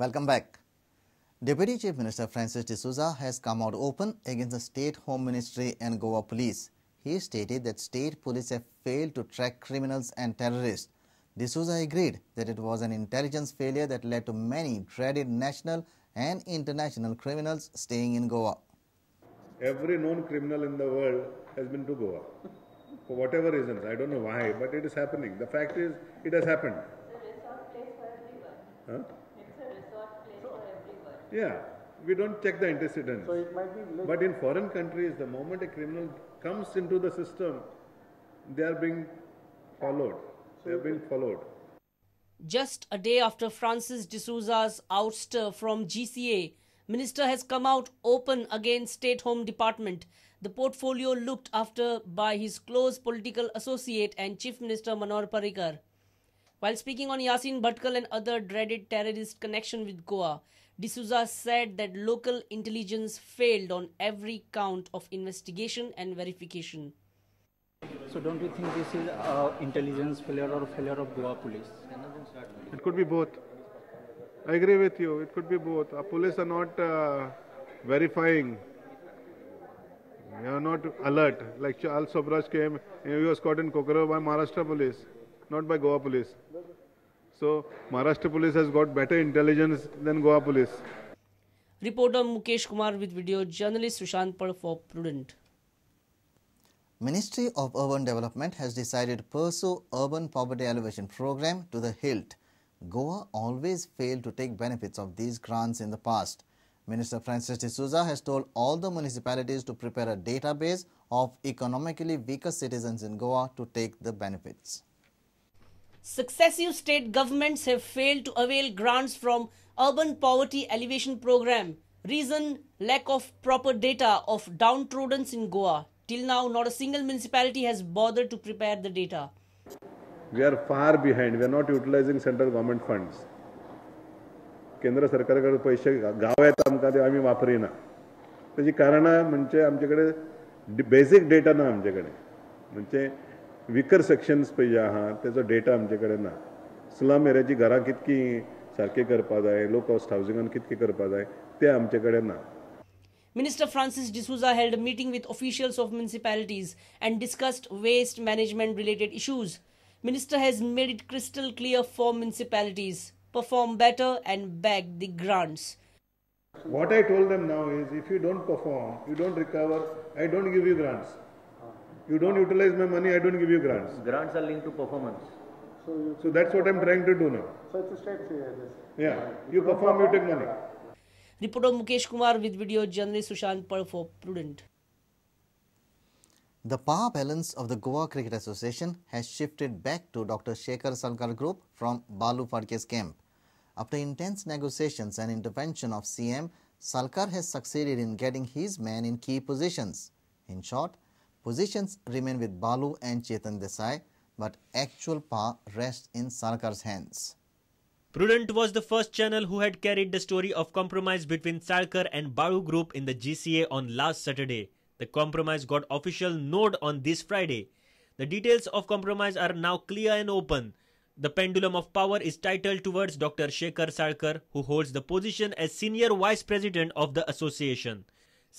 Welcome back. Deputy Chief Minister Francis D'Souza has come out open against the State Home Ministry and Goa Police. He stated that state police have failed to track criminals and terrorists. D'Souza agreed that it was an intelligence failure that led to many dreaded national and international criminals staying in Goa. Every known criminal in the world has been to Goa. For whatever reasons, I don't know why, but it is happening. The fact is, it has happened. It's a resort place for everyone. Huh? It's a resort place for everyone. Yeah, we don't check the antecedents. So it might be But in foreign countries, the moment a criminal comes into the system, they are being followed. They are being followed. Just a day after Francis D'Souza's ouster from GCA, Minister has come out open against State Home Department, the portfolio looked after by his close political associate and Chief Minister Manohar Parrikar. While speaking on Yasin Bhatkal and other dreaded terrorist connection with Goa, D'Souza said that local intelligence failed on every count of investigation and verification. So don't you think this is intelligence failure or failure of Goa police? It could be both. I agree with you. It could be both. Our police are not verifying. They are not alert. Like Charles Sobraj came, he was caught in Kokoro by Maharashtra police, not by Goa police. So Maharashtra police has got better intelligence than Goa police. Reporter Mukesh Kumar with video journalist Sushant Pad for Prudent. Ministry of Urban Development has decided to pursue urban poverty alleviation program to the hilt. Goa always failed to take benefits of these grants in the past. Minister Francis D'Souza has told all the municipalities to prepare a database of economically weaker citizens in Goa to take the benefits. Successive state governments have failed to avail grants from Urban Poverty Alleviation Program. Reason: lack of proper data of downtrodden in Goa. Till now, not a single municipality has bothered to prepare the data. We are far behind. We are not utilizing central government funds. केंद्र सरकारकडे पैसे गाव आहेत आमकां ते आमी वापरिना. त्याची कारणां म्हणजे आमचेकडे बेसिक डेटा ना आमचेकडे. म्हणजे विकर सेक्शन्स पळय जे आहा तेजो डेटा आमचेकडे ना. स्लम एरियाची घरां कितकी सारकी करपा जाय, लो कॉस्ट हावसिंगान कितकी करपा जाय ते आमचेकडे ना. Minister Francis D'Souza held a meeting with officials of municipalities and discussed waste management related issues. Minister has made it crystal clear for municipalities: perform better and bag the grants. What I told them now is, if you don't perform, you don't recover, I don't give you grants. You don't utilize my money, I don't give you grants. Grants are linked to performance. So that's what I'm trying to do now. So it's a straight figure. Yeah, you perform, you take money. Reporter Mukesh Kumar with video journalist Sushant Pad for Prudent. The power balance of the Goa Cricket Association has shifted back to Dr. Shekhar Salkar group from Balu Phadke's camp. After intense negotiations and intervention of CM, Salkar has succeeded in getting his men in key positions. In short, positions remain with Balu and Chetan Desai, but actual power rests in Salkar's hands. Prudent was the first channel who had carried the story of compromise between Salkar and Balu group in the GCA on last Saturday. The compromise got official nod on this Friday. The details of compromise are now clear and open. The pendulum of power is titled towards Dr. Shekhar Salkar, who holds the position as Senior Vice President of the association.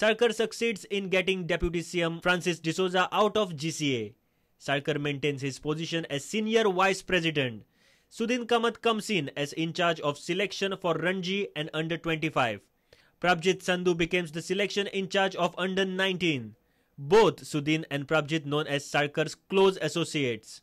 Salkar succeeds in getting Deputy CM Francis D'Souza out of GCA. Salkar maintains his position as Senior Vice President. Sudhin Kamath comes in charge of selection for Ranji and under 25. Prabjit Sandhu becomes the selection in charge of under 19. Both Sudhin and Prabjit known as Salkar's close associates.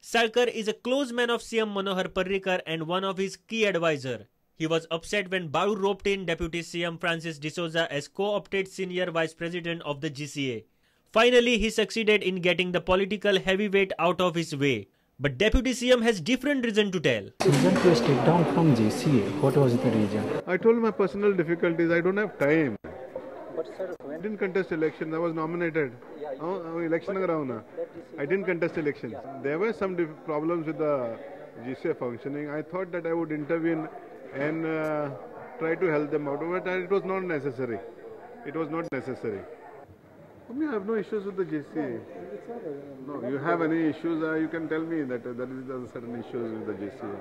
Salkar is a close man of CM Manohar Parrikar and one of his key advisor. He was upset when Balu roped in Deputy CM Francis D'Souza as co-opted Senior Vice President of the GCA. Finally, he succeeded in getting the political heavyweight out of his way. But Deputy CM has different reason to tell. Reason to step down from GCA. What was the reason? I told my personal difficulties. I don't have time. But sir, I didn't contest elections. I was nominated. Election I didn't contest elections. There were some problems with the GCA functioning. I thought that I would intervene and try to help them out, but it was not necessary. It was not necessary. I have no issues with the GCA. No, you have any issues, you can tell me that there is certain issues with the GCA.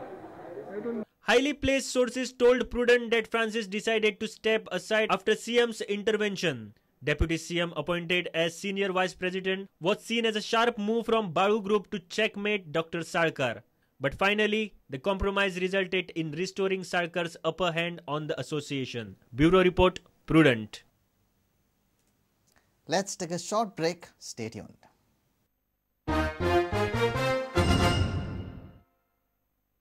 I don't Highly placed sources told Prudent that Francis decided to step aside after CM's intervention. Deputy CM appointed as Senior Vice President was seen as a sharp move from Baru Group to checkmate Dr. Sarkar. But finally, the compromise resulted in restoring Sarkar's upper hand on the association. Bureau Report, Prudent. Let's take a short break. Stay tuned.